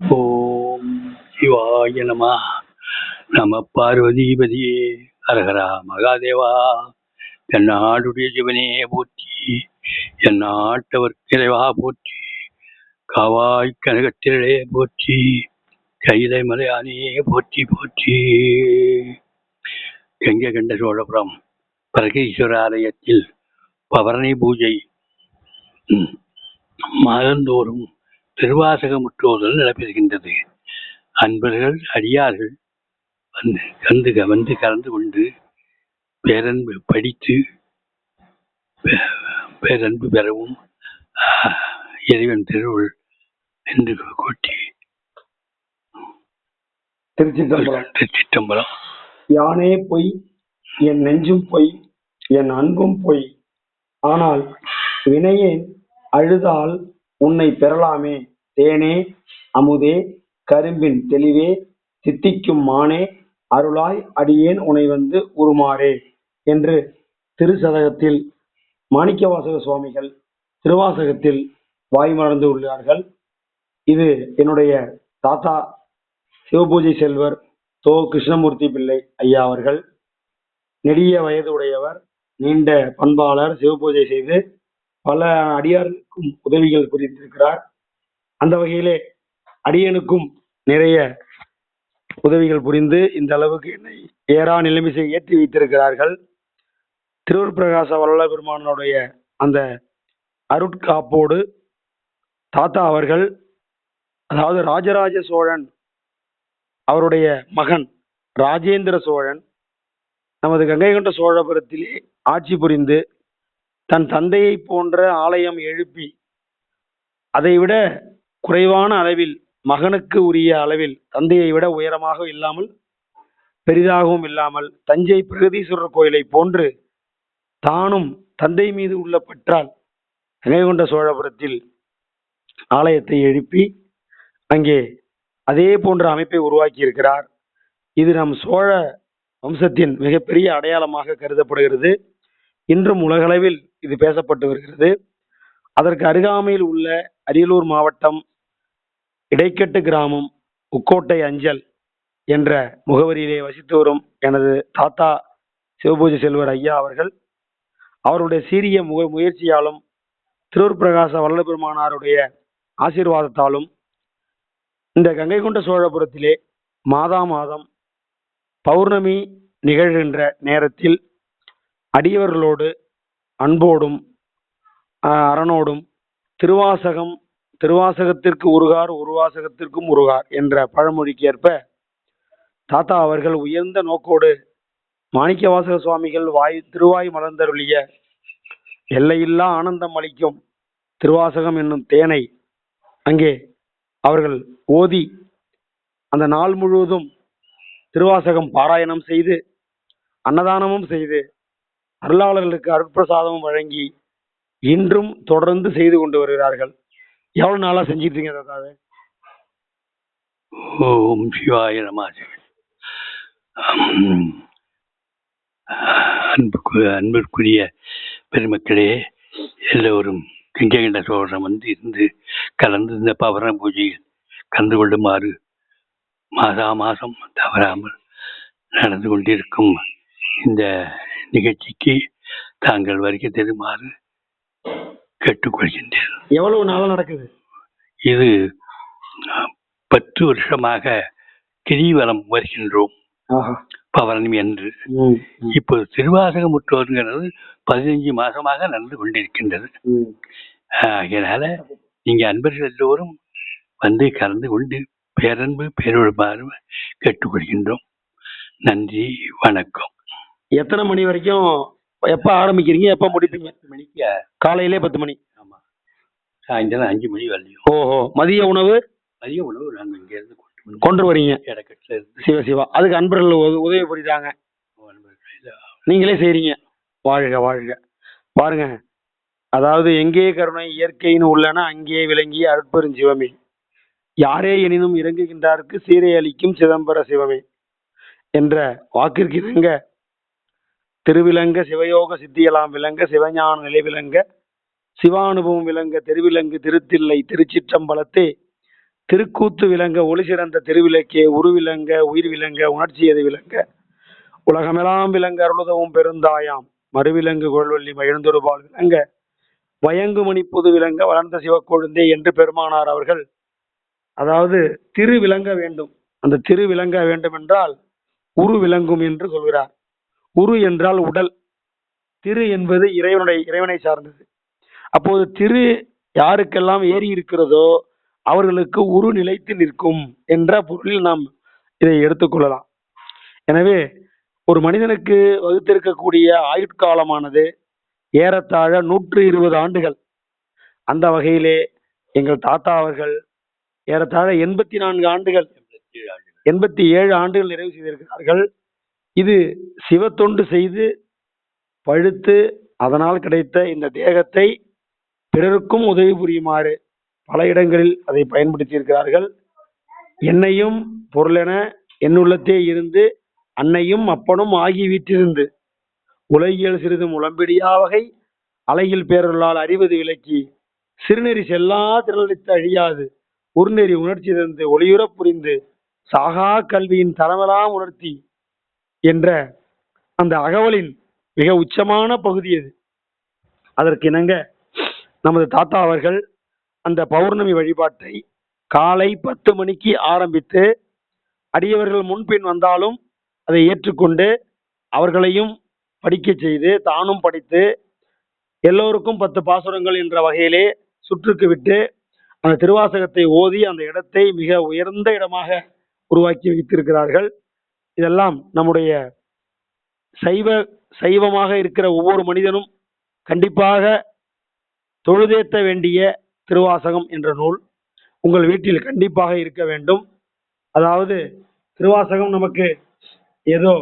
ஓம் சிவாய நம. நம பார்வதிபதியே ஹரஹரா மகாதேவா. எந்நாடுடைய சிவனே போற்றி, எந்நாட்டவர் இறைவா போற்றி, காவாய் கனகத்திரளே போற்றி, கைலை மலையானே போற்றி போற்றி. கங்கை கண்ட சோழபுரம் பிரகீஸ்வர ஆலயத்தில் பவரணி பூஜை மாதந்தோறும் திருவாசகமுற்றோதல் நடைபெறுகின்றது. அன்பர்கள் அடியார்கள் வந்து கலந்து கொண்டு பேரன்பு படித்து பேரன்பு பெறவும் இறைவன் திருவுள் என்று கூட்டி திருச்சிற்றம்பலம். யானே பொய், என் நெஞ்சும் பொய், என் அன்பும் பொய், ஆனால் வினையேன் அழுதால் உன்னை பெறலாமே. தேனே அமுதே கரும்பின் தெளிவே தித்திக்கும் மானே அருளாய் அடியேன் உனை வந்து உருமாறே என்று திருச்சதகத்தில் மாணிக்கவாசக சுவாமிகள் திருவாசகத்தில் வாய்மறந்து உள்ளார்கள். இது என்னுடைய தாத்தா சிவபூஜை செல்வர் தோ கிருஷ்ணமூர்த்தி பிள்ளை ஐயா அவர்கள். நெடிய வயது உடையவர், நீண்ட பண்பாளர், சிவபூஜை செய்து பல அடியாருக்கும் உதவிகள் புரிந்திருக்கிறார். அந்த வகையிலே அடியனுக்கும் நிறைய உதவிகள் புரிந்து இந்த அளவுக்கு என்னை ஏறா நிலைமிசை ஏற்றி வைத்திருக்கிறார்கள். திருவூர் பிரகாச வள்ளல பெருமானுடைய அந்த அருட்காப்போடு தாத்தா அவர்கள், அதாவது ராஜராஜ சோழன் அவருடைய மகன் ராஜேந்திர சோழன் நமது கங்கை கொண்ட சோழபுரத்திலே ஆட்சி புரிந்து தன் தந்தையை போன்ற ஆலயம் எழுப்பி அதைவிட குறைவான அளவில் மகனுக்கு உரிய அளவில், தந்தையை விட உயரமாக இல்லாமல் பெரிதாகவும் இல்லாமல், தஞ்சை பிரகதீஸ்வரர் கோயிலை போன்று தானும் தந்தை மீது உள்ள பற்றால் கங்கை கொண்ட சோழபுரத்தில் ஆலயத்தை எழுப்பி அங்கே அதே போன்ற அமைப்பை உருவாக்கி இருக்கிறார். இது நம் சோழ வம்சத்தின் மிகப்பெரிய அடையாளமாக கருதப்படுகிறது. இன்றும் உலகளவில் இது பேசப்பட்டு வருகிறது. அதற்கு அருகாமையில் உள்ள அரியலூர் மாவட்டம் இடைக்கட்டு கிராமம் உக்கோட்டை அஞ்சல் என்ற முகவரியிலே வசித்து வரும் எனது தாத்தா சிவபூஜை செல்வர் ஐயா அவர்கள், அவருடைய சீரிய முயற்சியாலும் திருவூர் பிரகாச வள்ளல பெருமானாருடைய ஆசீர்வாதத்தாலும் இந்த கங்கை கொண்ட சோழபுரத்திலே மாதா மாதம் பௌர்ணமி நிகழ்கின்ற நேரத்தில் அடியவர்களோடு அன்போடும் அரணோடும் திருவாசகத்திற்கு உருகார் உருவாசகத்திற்கும் உருகார் என்ற பழமொழிக்கு ஏற்ப தாத்தா அவர்கள் உயர்ந்த நோக்கோடு மாணிக்கவாசக சுவாமிகள் திருவாய் மலர்ந்தருளிய எல்லையில்லா ஆனந்தம் அளிக்கும் திருவாசகம் என்னும் தேனை அங்கே அவர்கள் ஓதி அந்த நாள் முழுவதும் திருவாசகம் பாராயணம் செய்து அன்னதானமும் செய்து அருளாளர்களுக்கு அருட்பிரசாதமும் வழங்கி இன்றும் தொடர்ந்து செய்து கொண்டு வருகிறார்கள். எவ்வளவு நாளா செஞ்சிட்டு இருக்கீங்க தாத்தாவே? ஓம் சிவாய நம. அன்பிற்குரிய பெருமக்களே, எல்லோரும் கங்கை கொண்ட சோழன் வந்து இருந்து கலந்து இந்த பவரண பூஜையில் கலந்து கொள்ளுமாறு மாதா மாதம் தவறாமல் நடந்து கொண்டிருக்கும் இந்த நிகழ்ச்சிக்கு தாங்கள் வருகை தருமாறு கேட்டுக்கொள்கின்றேன். எவ்வளவு நாளா நடக்குது இது? 10 வருஷமாக கிரிவலம் வருகின்றோம் பவரணி என்று. இப்போது திருவாசக முற்றோருங்கிறது 15 மாசமாக நடந்து கொண்டிருக்கின்றது. அதனால நீங்க அன்பர்கள் எல்லோரும் வந்து கலந்து கொண்டு பேரன்பு பேரொழுமாறு கேட்டுக்கொள்கின்றோம். நன்றி, வணக்கம். எத்தனை மணி வரைக்கும், எப்ப ஆரம்பிக்கிறீங்க, எப்ப முடிப்பீங்க? 10 மணிக்கு. காலையிலே 10 மணி. ஆமா, சாயந்தரம் 5 மணி வரலையும். ஓஹோ. மதிய உணவு நாங்கள் இங்க இருந்து கொண்டு வரீங்க இடக்கட்டுல இருந்து. சிவ சிவா. அதுக்கு அன்பர்கள் உதவி புரியுறாங்க, நீங்களே செய்றீங்க. வாழ்க வாழ்க. பாருங்க, அதாவது எங்கே கருணை இயற்கைன்னு உள்ளன அங்கே விளங்கிய அருட்பெரும் சிவமே, யாரே எனினும் இறங்குகின்றாருக்கு சீரை அளிக்கும் சிதம்பர சிவமே என்ற வாக்கிற்கு இணங்க திருவிலங்க சிவயோக சித்தியலாம் விளங்க சிவஞான நிலை விளங்க சிவானுபவம் விளங்க திருவிலங்கு திருத்தில்லை திருச்சிற்றம்பலத்தே திருக்கூத்து விளங்க ஒளி சிறந்த திருவிளக்கே உருவிளங்க உயிர் விளங்க உணர்ச்சியது விளங்க உலகமெல்லாம் விளங்க அருளுதவும் பெருந்தாயாம் மறுவிலங்கு கொள்வள்ளி மகிழ்ந்தொருபால் விளங்க வயங்குமணி புது விளங்க வளர்ந்த சிவக்கொழுந்தே என்று பெருமானார் அவர்கள், அதாவது திரு விளங்க வேண்டும், அந்த திரு விளங்க வேண்டும் என்றால் உரு விளங்கும் என்று சொல்கிறார். உரு என்றால் உடல், திரு என்பது இறைவனை சார்ந்தது. அப்போது திரு யாருக்கெல்லாம் ஏறி இருக்கிறதோ அவர்களுக்கு உரு நிலைத்து நிற்கும் என்ற பொருளில் நாம் இதை எடுத்துக்கொள்ளலாம். எனவே ஒரு மனிதனுக்கு வகுத்திருக்கக்கூடிய ஆயுட்காலமானது ஏறத்தாழ 120 ஆண்டுகள். அந்த வகையிலே எங்கள் தாத்தா அவர்கள் ஏறத்தாழ 84 ஆண்டுகள் 87 ஆண்டுகள் நிறைவு செய்திருக்கிறார்கள். இது சிவத்தொண்டு செய்து பழுத்து அதனால் கிடைத்த இந்த தேகத்தை பிறருக்கும் உதவி புரியுமாறு பல இடங்களில் அதை பயன்படுத்தி இருக்கிறார்கள். என்னையும் பொருளென என்னுள்ளத்தே இருந்து அன்னையும் அப்பனும் ஆகி வீற்றிருந்து உலகியல் சிறிதும் உளம்பிடியா வகை அலையில் பேரொருளால் அறிவது விளக்கி சிறுநெறி செல்லா திரளித்து அழியாது உருநெறி உணர்ச்சி தந்து ஒளியுறப் புரிந்து சாகா கல்வியின் தரமெல்லாம் உணர்த்தி என்ற அந்த அகவலின் மிக உச்சமான பகுதி அது. அதற்கு இணங்க நமது தாத்தா அவர்கள் அந்த பௌர்ணமி வழிபாட்டை காலை 10 மணிக்கு ஆரம்பித்து அடியவர்கள் முன்பின் வந்தாலும் அதை ஏற்றுக்கொண்டு அவர்களையும் படிக்க செய்து தானும் படித்து எல்லோருக்கும் 10 பாசுரங்கள் என்ற வகையிலே சுற்றுக்கு விட்டு அந்த திருவாசகத்தை ஓதி அந்த இடத்தை மிக உயர்ந்த இடமாக உருவாக்கி வைத்திருக்கிறார்கள். இதெல்லாம் நம்முடைய சைவமாக இருக்கிற ஒவ்வொரு மனிதனும் கண்டிப்பாக தொழுதேத்த வேண்டிய திருவாசகம் என்ற நூல் உங்கள் வீட்டில் கண்டிப்பாக இருக்க வேண்டும். அதாவது திருவாசகம் நமக்கு ஏதோ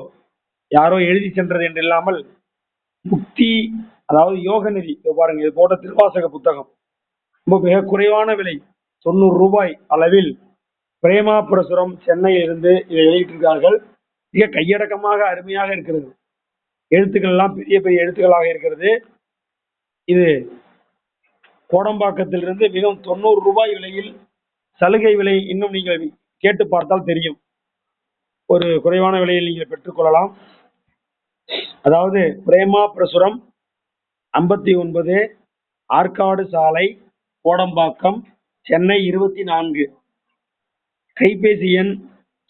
யாரோ எழுதி சென்றது என்று இல்லாமல் முக்தி, அதாவது யோக நெறி. பாருங்க, இது போன்ற திருவாசக புத்தகம் ரொம்ப மிக குறைவான விலை 90 ரூபாய் அளவில் பிரேமாபுரசுரம் சென்னையில் இருந்து இதை வெளியிட்டிருக்கிறார்கள். மிக கையடக்கமாக அருமையாக இருக்கிறது. எழுத்துக்கள் எல்லாம் பெரிய பெரிய எழுத்துக்களாக இருக்கிறது. இது கோடம்பாக்கத்திலிருந்து மிகவும் 90 ரூபாய் விலையில் சலுகை விலை. இன்னும் நீங்கள் கேட்டு பார்த்தால் தெரியும், ஒரு குறைவான விலையில் நீங்கள் பெற்றுக்கொள்ளலாம். அதாவது பிரேமா பிரசுரம் 59 ஆற்காடு சாலை கோடம்பாக்கம் சென்னை 24. கைபேசி எண்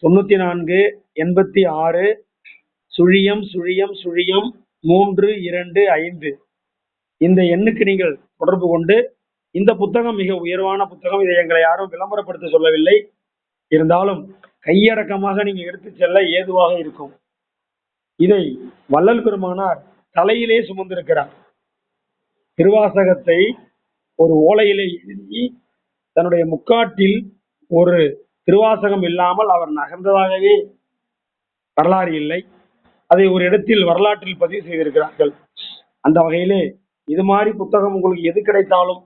94 86 0 325. இந்த எண்ணுக்கு நீங்கள் தொடர்பு கொண்டு இந்த புத்தகம் மிக உயர்வான புத்தகம். இதை எங்களை யாரும் விளம்பரப்படுத்த சொல்லவில்லை, இருந்தாலும் கையடக்கமாக நீங்க எடுத்து செல்ல ஏதுவாக இருக்கும். இதை வள்ளல் பெருமானார் தலையிலே சுமந்திருக்கிறார். திருவாசகத்தை ஒரு ஓலையிலே எழுதி தன்னுடைய முக்காட்டில் ஒரு திருவாசகம் இல்லாமல் அவர் நகர்ந்ததாகவே வரலாறு இல்லை. அதை ஒரு இடத்தில் வரலாற்றில் பதிவு செய்திருக்கிறார்கள். அந்த வகையிலே இது மாதிரி புத்தகம் உங்களுக்கு எது கிடைத்தாலும்,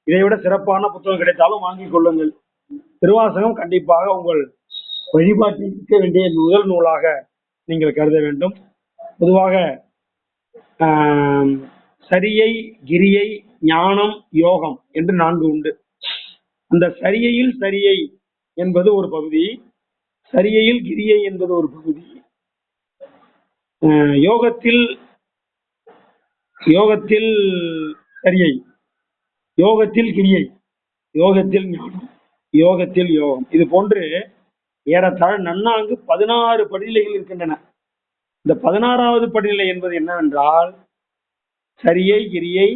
இதைவிட சிறப்பான புத்தகம் கிடைத்தாலும் வாங்கிக் கொள்ளுங்கள். திருவாசகம் கண்டிப்பாக உங்கள் வழிபாட்டில் இருக்க வேண்டிய முதல் நூலாக நீங்கள் கருத வேண்டும். பொதுவாக சரியை, கிரியை, ஞானம், யோகம் என்று 4 உண்டு. அந்த சரியையில் சரியை என்பது ஒரு பகுதி, சரியையில் கிரியை என்பது ஒரு பகுதி, யோகத்தில் சரியை, யோகத்தில் கிரியை, யோகத்தில் ஞானம், யோகத்தில் யோகம். இது போன்று ஏறத்தாழ நன்னாங்கு 16 படிநிலைகள் இருக்கின்றன. இந்த 16வது படிநிலை என்பது என்னவென்றால் சரியை, கிரியை,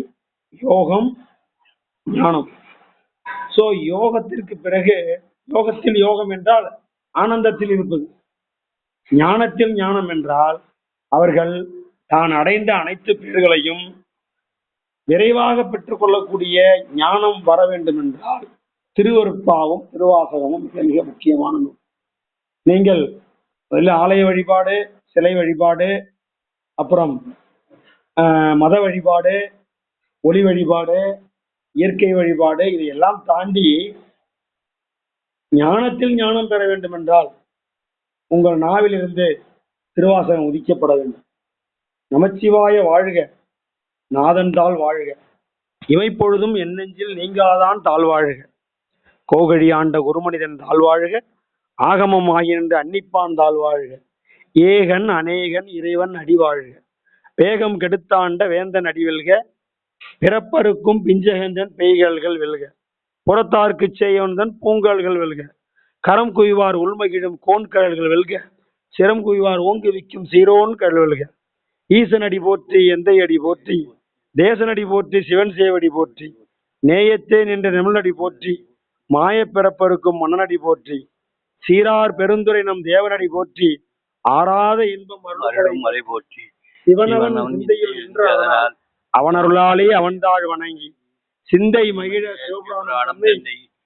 யோகம், ஞானம். சோ யோகத்திற்கு பிறகு, யோகத்தில் யோகம் என்றால் ஆனந்தத்தில் இருப்பது, ஞானத்தில் ஞானம் என்றால் அவர்கள் தான் அடைந்த அனைத்து பேர்களையும் விரைவாக பெற்றுக்கொள்ளக்கூடிய ஞானம் வர வேண்டும் என்றால் திருவருட்பாவும் திருவாசகமும் மிக மிக முக்கியமான நூல். நீங்கள் ஆலய வழிபாடு, சிலை வழிபாடு, அப்புறம் மத வழிபாடு, ஒளி வழிபாடு, இயற்கை வழிபாடு, இதையெல்லாம் தாண்டி ஞானத்தில் ஞானம் பெற வேண்டும் என்றால் உங்கள் நாவிலிருந்து திருவாசகம் உதிக்கப்பட வேண்டும். நமச்சிவாய வாழ்க, நாதன் தாள் வாழ்க, இமைப்பொழுதும் என் நெஞ்சில் நீங்காதான் தாழ்வாழ்க, கோகழி ஆண்ட குருமனிதன் தாழ்வாழ்க, ஆகமம் ஆகின்ற அன்னிப்பான் தாழ்வாழ்க, ஏகன் அநேகன் இறைவன் அடிவாழ்க, வேகம் கெடுத்தாண்ட வேந்தன் அடிவெல்க, பிறப்பருக்கும் பிஞ்சகந்தன் பெய்கல்கள் வெல்க, புறத்தார்க்கு செய்யவன்தன் பூங்கல்கள் வெல்க, கரம் குய்வார் உள்மகிழும் கோன்கழல்கள் வெல்க, சிரம் குய்வார் ஓங்கி விக்கும் சீரோன் கழல் வெல்க, ஈசனடி போற்றி எந்தை அடி போற்றி, தேசனடி போற்றி சிவன் சேவடி போற்றி, நேயத்தே நின்ற நிமிழடி போற்றி, மாய பிறப்பருக்கும் மன்னனடி போற்றி, சீரார் பெருந்துரை நம் தேவனடி போற்றி, ஆறாத இன்பம் மறை போற்றி, சிவனவன் சிந்தையில் நின்று அதனால் அவனருளாலே அவன்தாழ் வணங்கி சிந்தை மகிழ சிவபுராணம்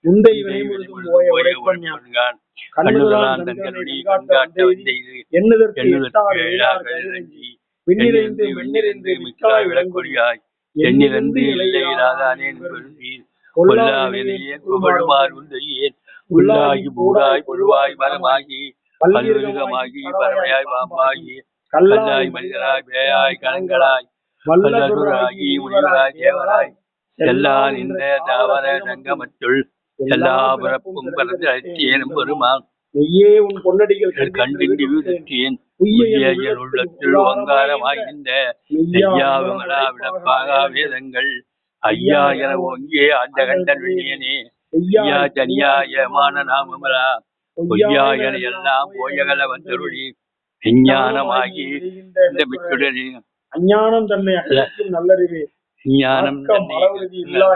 முந்தை வினைமுழுதும் ஓய உரைப்பன் யான் கண்ணுதலான் தன்கருணை கண்காட்ட வந்தெய்து எண்ணுதற்கு எட்டார் ஏழார் கதிரஞ்சி விண்ணிறைந்து மென்னிறைந்து மிக்காய் விளங்கொழியாய் எண்ணிறந்து இலையிலாதானேன் பெருந்தீர் கொல்லாவிலேயே குமழுமார் உந்தையேன் உள்ளாகி பூடாய் பொழுவாய் மரமாகி பல்விருகமாகி பறவையாய் பாம்பாகி கல்லாய் மனிதராய் பேயாய் கணங்களாய் வல்லதுராகி முனிவராய் தேவராய் செல்லான் இந்த தாவர சங்கமத்துள் எல்லா பிறப்பும் பிறந்து அழைத்தேனும் பெருமான் மெய்யே உன் பொன்னடிகள் கண்டின்றி வீழ்த்தேன் உள்ளத்தில் ஓங்காரமாகின்ற ஐயாவிமலா விடப்பாகா வேதங்கள் ஐயா என ஓங்கியே ஆண்ட கண்டன் விண்ணியனே ஐயா தனியாயமான நாமமலா பொய்யா என எல்லாம் போயகல வந்தருளி விஞ்ஞானமாகி இந்த மிச்சுடனே அஞ்ஞானம் தன்னை அகற்றும் நல்லறிவே ஞானம்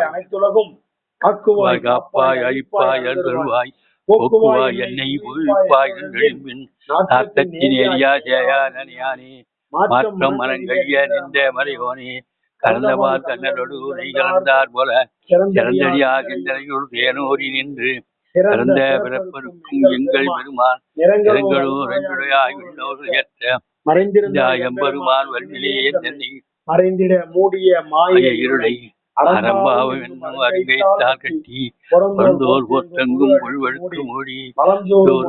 அனைத்துலகும் ஆக்குவாய் காப்பாய் அழிப்பாய் அருள்வாய் போக்குவாய் என்னை உயிர்ப்பாய் என்றெழும்பின் நாட்டத்தினேரியா ஜெயானே மாற்றம் மனங்கழிய நின்ற மறையோனே கலந்தவார் கண்ணலோடு நெய் கலந்தார் போல சிறந்தடியாகின்றனையுள் தேனோரி நின்று சிறந்த பிறப்பருக்கும் எங்கள் பெருமான் நிறங்களூரையாய் உள்ளோர் ஏற்ற மறைந்திருந்த எம்பெருமான் வல்விலேயே தன்னை மறைந்திட மூடிய மாய இருளை அரம்பாவும் என்னும் அருகைத்தால் கட்டி பொருந்தோல் போற்றெங்கும் பொழுவழுக்கு மூடி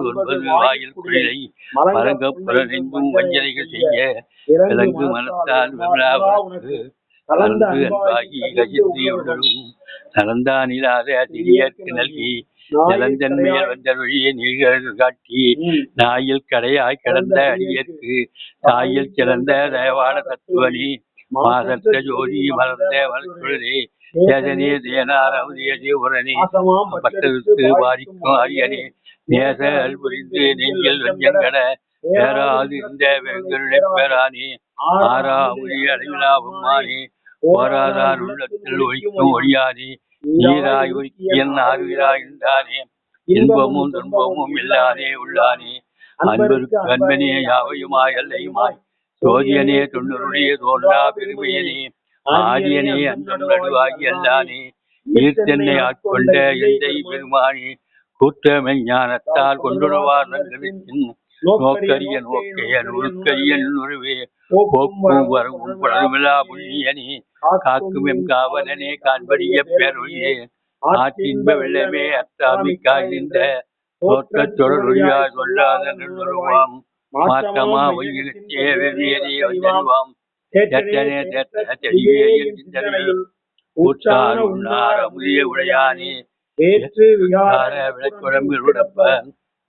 ஒன்பது வாயில் குழிலை மரங்கப்புறெங்கும் வஞ்சனைகள் செய்ய விலங்கு மனத்தால் விமலாவுக்கு கலந்து அன்பாகி கஜித்து உடலும் நலந்தானிலாத திரியற்கு நல்கி நிலந்தன் மேல் வந்த வழியை நீழ்கள் காட்டி நாயில் கடையாய் கிடந்த அடியற்கு தாயில் சிறந்த தயவான தத்துவனி மாசற்ற ஜோதி மலர்ந்த வளர்க்குழலே தேசனே தேனார் அவதியதே உரனே பட்டருக்கு பாதிக்கும் அரியனே நேச அல்புரிந்து நெஞ்சில் வஞ்சங்கட பேராது இந்த வெங்களுடைய பேரானே ஆறா ஒளி அளவிலாவுமானே போராதார் உள்ளத்தில் ஒழிக்கும் ஒழியானே நீராய் ஒழிக்கியன் ஆறுகிறாய் என்றானே இன்பமும் துன்பமும் இல்லானே உள்ளானே அன்பருக்கு அன்பனே யாவையுமாய் அல்லையுமாய் சோதியனே தொண்ணூருடைய தோன்றா பெருமையனே ஆரியனே அன்பன் நடுவாகி அல்லானே ஈர்த்தென்னை ஆட்கொண்ட எந்தை பெருமானே கூட்டமை ஞானத்தால் கொண்டுணவார் நல்கவின் நோக்கரிய நோக்கைய நூற்கரிய நுருவே போக்கும் வரவும் புலருமில்லா புண்ணியனே காக்கும் எம் காவலனே காண்படிய பேரொழியே ஆற்றின்ப வெள்ளமே அத்தாமிக்காய்ந்த தோற்றத் தொடரொழியா சொல்லாத நின்றுருவாம் மாற்றமா ஒய்யிலே வெவ்வேறே வந்தருவாம் தேற்றனே தேற்ற தெளிவேயில் சிந்தனையில் ஊற்றார் உண்ணார் அமுதிய உடையானே ஏற்று விகார விளக்குழம்பில் உடப்ப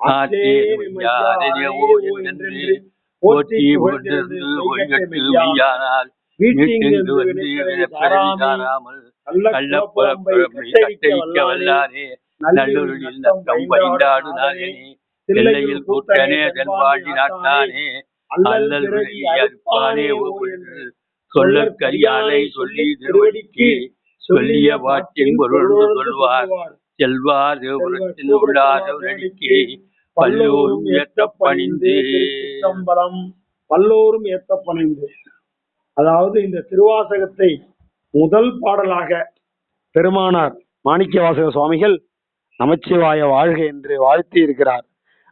ஆற்றேவோ என்று போற்றி போற்றிருந்து ஒய்கட்டு மெய்யானால் வீட்டிங்கு வந்து காராமல் கள்ளப்புறப்பை கட்டழிக்க வல்லானே நல்லொருளில் நத்தம் பைந்தாடு நாயனே எல்லையில் கூட்டனே தென்பாண்டி நாட்டானே அல்லல் அறுப்பானே ஒன்று சொல்லற்கரியானை சொல்லி திருவடிக்கு சொல்லிய பாட்டின் பொருள் சொல்வார் செல்வார் தேவபுரத்தின் உள்ளாதவரடிக்கு பல்லோரும் ஏற்ற பணிந்து பல்லோரும் ஏற்ற பணிந்து. அதாவது இந்த திருவாசகத்தை முதல் பாடலாக பெருமானார் மாணிக்கவாசக சுவாமிகள் நமச்சிவாய வாழ்க என்று வாழ்த்தி இருக்கிறார்.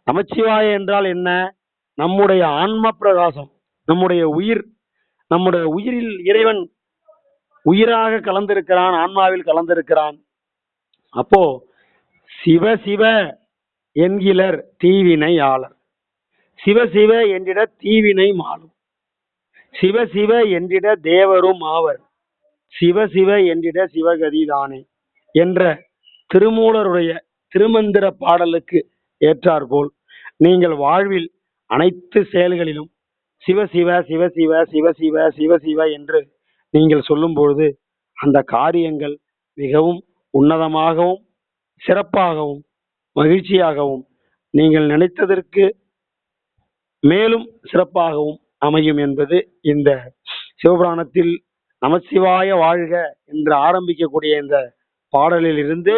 நமச்சிவாய என்றால் என்ன? நம்முடைய ஆன்ம பிரகாசம், நம்முடைய உயிரில் இறைவன் உயிராக கலந்திருக்கிறான், ஆன்மாவில் கலந்திருக்கிறான். அப்போ சிவ சிவ என்கிலர் தீவினை ஆளர், சிவ சிவ என்றிட தீவினை மாளும், சிவ சிவ என்றிட தேவரும் ஆவர், சிவ சிவ என்றிட சிவகதிதானே என்ற திருமூலருடைய திருமந்திர பாடலுக்கு ஏற்றாற்போல் நீங்கள் வாழ்வில் அனைத்து செயல்களிலும் சிவ சிவ சிவ சிவ சிவ சிவ சிவ சிவ என்று நீங்கள் சொல்லும் பொழுது அந்த காரியங்கள் மிகவும் உன்னதமாகவும் சிறப்பாகவும் மகிழ்ச்சியாகவும் நீங்கள் நினைத்ததற்கு மேலும் சிறப்பாகவும் அமையும் என்பது இந்த சிவபுராணத்தில் நமசிவாய வாழ்க என்று ஆரம்பிக்கக்கூடிய இந்த பாடலில் இருந்து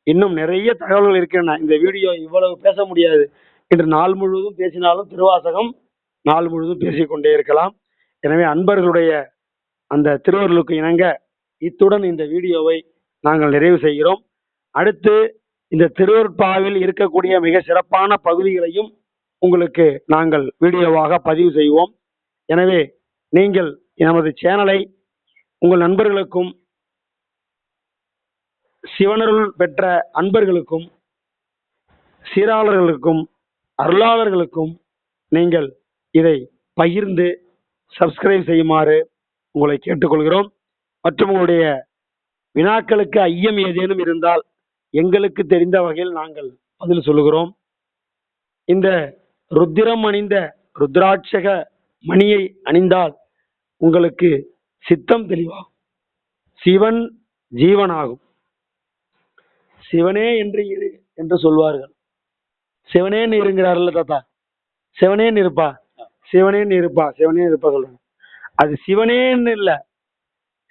இன்னும் நிறைய தகவல்கள் இருக்கின்றன. இந்த வீடியோ இவ்வளவு பேச முடியாது. இன்று நாள் முழுவதும் பேசினாலும் திருவாசகம் நாள் முழுவதும் பேசிக்கொண்டே இருக்கலாம். எனவே அன்பர்களுடைய அந்த திருவருளுக்கு இணங்க இத்துடன் இந்த வீடியோவை நாங்கள் நிறைவு செய்கிறோம். அடுத்து இந்த திருவருட்பாவில் இருக்கக்கூடிய மிக சிறப்பான பகுதிகளையும் உங்களுக்கு நாங்கள் வீடியோவாக பதிவு செய்வோம். எனவே நீங்கள் நமது சேனலை உங்கள் நண்பர்களுக்கும் சிவனருள் பெற்ற அன்பர்களுக்கும் சீராளர்களுக்கும் அருளாளர்களுக்கும் நீங்கள் இதை பகிர்ந்து சப்ஸ்கிரைப் செய்யுமாறு உங்களை கேட்டுக்கொள்கிறோம். மற்றும் உங்களுடைய வினாக்களுக்கு ஐயம் ஏதேனும் இருந்தால் எங்களுக்கு தெரிந்த வகையில் நாங்கள் பதில் சொல்லுகிறோம். இந்த ருத்திரம் அணிந்த ருத்ராட்சக மணியை அணிந்தால் உங்களுக்கு சித்தம் தெளிவாகும், சிவன் ஜீவனாகும். சிவனே என்று இரு என்று சொல்வார்கள். சிவனேன்னு இருங்கிறார்ல தாத்தா, சிவனேன்னு இருப்பா, சிவனேன்னு இருப்பா, சிவனே இருப்பா சொல்றாங்க. அது சிவனேன்னு இல்லை,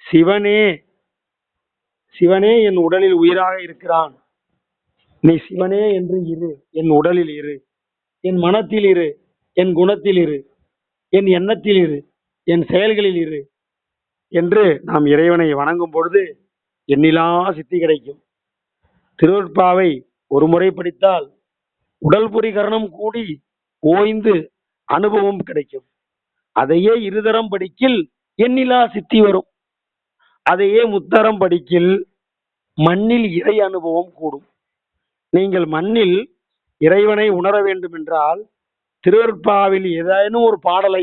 சிவனே சிவனே என் உடலில் உயிராக இருக்கிறான். நீ சிவனே என்று இரு, என் உடலில் இரு, என் மனத்தில் இரு, என் குணத்தில் இரு, என் எண்ணத்தில் இரு, என் செயல்களில் இரு என்று நாம் இறைவனை வணங்கும் பொழுது எண்ணிலா சித்தி கிடைக்கும். திருவருட்பாவை ஒரு முறை படித்தால் உடல் பொறி கரணம் கூடி ஓய்ந்து அனுபவம் கிடைக்கும். அதையே இருதரம் படிக்கில் எண்ணிலா சித்தி வரும். அதையே முத்தரம் படிக்கில் மண்ணில் இறை அனுபவம் கூடும். நீங்கள் மண்ணில் இறைவனை உணர வேண்டும் என்றால் திருவருட்பாவில் ஏதேனும் ஒரு பாடலை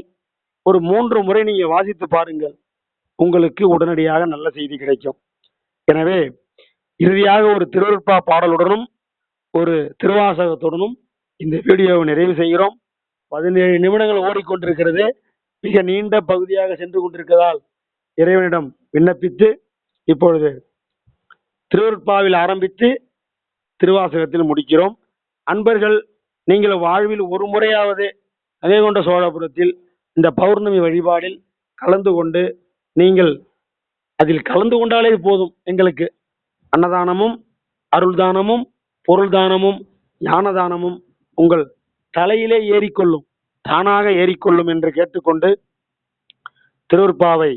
ஒரு 3 முறை நீங்க வாசித்து பாருங்கள், உங்களுக்கு உடனடியாக நல்ல செய்தி கிடைக்கும். எனவே இறுதியாக ஒரு திருவருட்பா பாடலுடனும் ஒரு திருவாசகத்துடனும் இந்த வீடியோவை நிறைவு செய்கிறோம். 17 நிமிடங்கள் ஓடிக்கொண்டிருக்கிறது. மிக நீண்ட பகுதியாக சென்று கொண்டிருக்கிறதால் இறைவனிடம் விண்ணப்பித்து இப்பொழுது திருவருட்பாவில் ஆரம்பித்து திருவாசகத்தில் முடிக்கிறோம். அன்பர்கள், நீங்கள் வாழ்வில் ஒரு முறையாவது கங்கைகொண்ட சோழபுரத்தில் இந்த பௌர்ணமி வழிபாடில் கலந்து கொண்டு நீங்கள் அதில் கலந்து கொண்டாலே போதும். எங்களுக்கு அன்னதானமும் அருள் தானமும் பொருள் தானமும் ஞான தானமும் உங்கள் தலையிலே ஏறிக்கொள்ளும், தானாக ஏறிக்கொள்ளும் என்று கேட்டுக்கொண்டு திருவருட்பாவை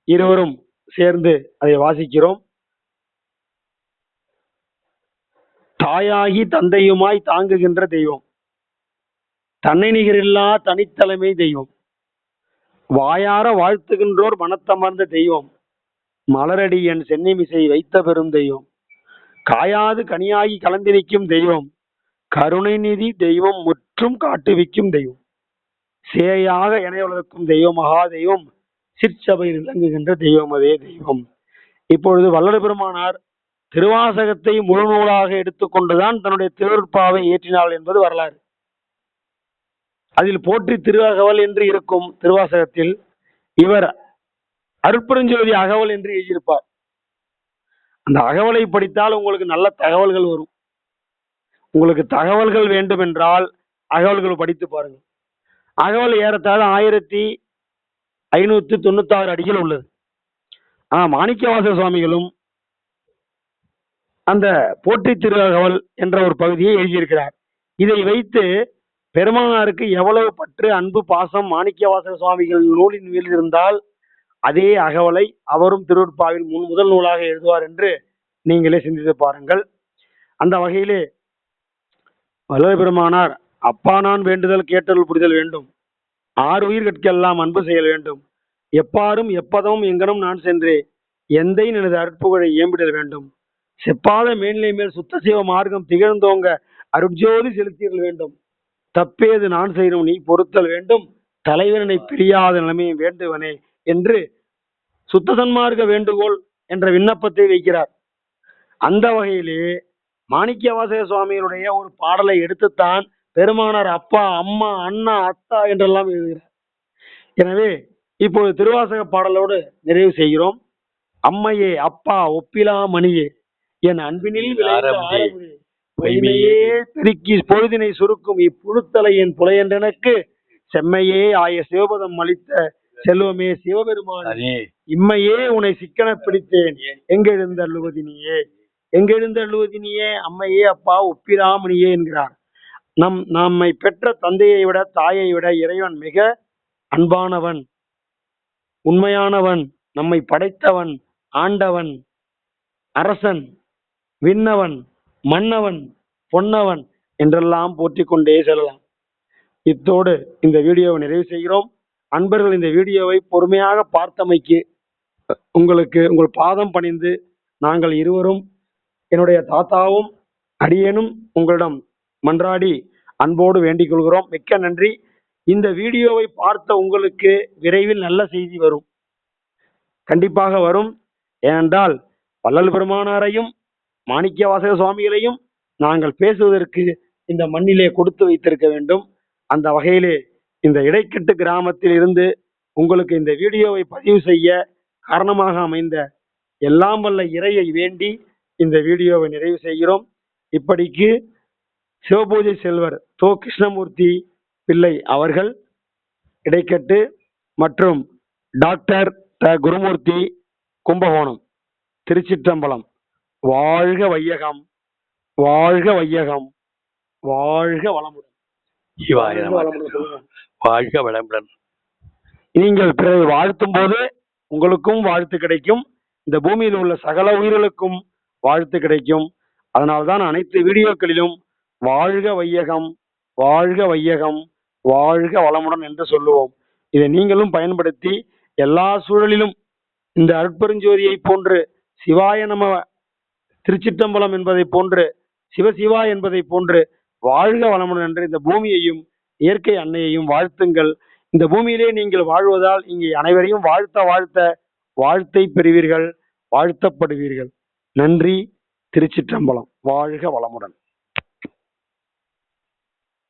இருவரும் சேர்ந்து அதை வாசிக்கிறோம். தாயாகி தந்தையுமாய் தாங்குகின்ற தெய்வம், தன்னை நிகரில்லா தனித்தலைமை தெய்வம், வாயார வாழ்த்துகின்றோர் மனத்தமர்ந்த தெய்வம், மலரடி என் சென்னிமிசை வைத்த பெரும் தெய்வம், காயாது கனியாகி கலந்து நிற்கும் தெய்வம், கருணை நிதி தெய்வம், முற்றும் காட்டுவிக்கும் தெய்வம், சேயாக என வளர்க்கும் தெய்வம், மகா தெய்வம், சிற்சபையில் விளங்குகின்ற தெய்வம், அதே தெய்வம். இப்பொழுது வள்ளல் பெருமானார் திருவாசகத்தை முழு நூலாக எடுத்துக்கொண்டுதான் தன்னுடைய திருவருட்பாவை ஏற்றினாள் என்பது வரலாறு. அதில் போற்றி திருஅகவல் என்று இருக்கும் திருவாசகத்தில் இவர் அருட்பெருஞ்சோதி அகவல் என்று எழுதியிருப்பார். அந்த அகவலை படித்தால் உங்களுக்கு நல்ல தகவல்கள் வரும். உங்களுக்கு தகவல்கள் வேண்டும் என்றால் அகவல்கள் படித்து பாருங்கள். அகவல் ஏறத்தாழ 1596 அடிகள் உள்ளது. மாணிக்கவாசக சுவாமிகளும் அந்த போற்றி திரு அகவல் என்ற ஒரு பகுதியை எழுதியிருக்கிறார். இதை வைத்து பெருமானாருக்கு எவ்வளவு பற்று, அன்பு, பாசம் மாணிக்கவாசக சுவாமிகள் நூலின் மேல் இருந்தால் அதே அகவலை அவரும் திருவருட்பாவில் முதல் நூலாக எழுதுவார் என்று நீங்களே சிந்தித்து பாருங்கள். அந்த வகையிலே வள்ளல் பெருமானார் அப்பா நான் வேண்டுதல் கேட்டல் புரிதல் வேண்டும், 6 உயிர் கற்கெல்லாம் அன்பு செயல் வேண்டும், எப்பாரும் எப்பதமும் எங்கனும் நான் சென்றே எந்தை எனது அற்புகழை ஏம்பிடல் வேண்டும், செப்பாத மேன்நிலை மேல் சுத்த சிவ மார்க்கம் திகழ்ந்தோங்க அருட்ஜோதி செலுத்திடல் வேண்டும், தப்பேது நான் செய்யணும் நீ பொறுத்தல் வேண்டும், தலைவனை பிரியாத நிலைமையை வேண்டுவனே என்று சுத்த சன்மார்க்க வேண்டுகோள் என்ற விண்ணப்பத்தை வைக்கிறார். அந்த வகையிலே மாணிக்கவாசக சுவாமிகளுடைய ஒரு பாடலை எடுத்துத்தான் பெருமானார் அப்பா, அம்மா, அண்ணா, அத்தா என்றெல்லாம் எழுதுகிறார். எனவே இப்போது திருவாசக பாடலோடு நிறைவு செய்கிறோம். அம்மையே, அப்பா, ஒப்பிலா மணியே, என் அன்பினில் விளைந்த ஆரமுதே, பொய்மையே பெருக்கி பொழுதினை சுருக்கும் இப்புழுத்தலை என் புலையென்றெனக்கு செம்மையே ஆய சிவபதம் அளித்த செல்வமே சிவபெருமானே, இம்மையே உன்னை சிக்கன பிடித்தேன், எங்கெழுந்தள்ளுவதினியே, எங்கெழுந்தள்ளுவதினியே, அம்மையே, அப்பா, ஒப்பிலாமணியே என்கிறார். நம்மை பெற்ற தந்தையை விட தாயை விட இறைவன் மிக அன்பானவன், உண்மையானவன், நம்மை படைத்தவன், ஆண்டவன், அரசன், விண்ணவன், மன்னவன், பொன்னவன் என்றெல்லாம் போற்றிக் கொண்டே செல்லலாம். இத்தோடு இந்த வீடியோவை நிறைவு செய்கிறோம். அன்பர்கள் இந்த வீடியோவை பொறுமையாக பார்த்தமைக்கு உங்களுக்கு உங்கள் பாதம் பணிந்து நாங்கள் இருவரும், என்னுடைய தாத்தாவும் அடியேனும் உங்களிடம் மன்றாடி அன்போடு வேண்டிக் கொள்கிறோம். மிக்க நன்றி. இந்த வீடியோவை பார்த்த உங்களுக்கு விரைவில் நல்ல செய்தி வரும், கண்டிப்பாக வரும். ஏனென்றால் வள்ளல் பெருமானாரையும் மாணிக்கவாசக சுவாமிகளையும் நாங்கள் பேசுவதற்கு இந்த மண்ணிலே கொடுத்து வைத்திருக்க வேண்டும். அந்த வகையிலே இந்த இடைக்கட்டு கிராமத்தில் இருந்து உங்களுக்கு இந்த வீடியோவை பதிவு செய்ய காரணமாக அமைந்த எல்லாம் வல்ல இறையை வேண்டி இந்த வீடியோவை நிறைவு செய்கிறோம். இப்படிக்கு சிவபூஜை செல்வர் தோ கிருஷ்ணமூர்த்தி பிள்ளை அவர்கள் இடைக்கட்டு மற்றும் டாக்டர் த குருமூர்த்தி கும்பகோணம். திருச்சிற்றம்பலம். வாழ்க வையகம், வாழ்க வையகம், வாழ்க வளமுடன். சிவாய நம. வாழ்க வளமுடன். நீங்கள் பிறரை வாழ்த்தும் போது உங்களுக்கும் வாழ்த்து கிடைக்கும், இந்த பூமியில் உள்ள சகல உயிர்களுக்கும் வாழ்த்து கிடைக்கும். அதனால்தான் அனைத்து வீடியோக்களிலும் வாழ்க வையகம், வாழ்க வையகம், வாழ்க வளமுடன் என்று சொல்லுவோம். இதை நீங்களும் பயன்படுத்தி எல்லா சூழலிலும் இந்த அருட்பெருஞ்சோதியை போன்று சிவாய நம திருச்சிற்றம்பலம் என்பதை போன்று சிவசிவா என்பதை போன்று வாழ்க வளமுடன் என்று இந்த பூமியையும் இயற்கை அன்னையையும் வாழ்த்துங்கள். இந்த பூமியிலே நீங்கள் வாழ்வதால் இங்கே அனைவரையும் வாழ்த்த வாழ்த்தை பெறுவீர்கள், வாழ்த்தப்படுவீர்கள். நன்றி. திருச்சிற்றம்பலம். வாழ்க வளமுடன்.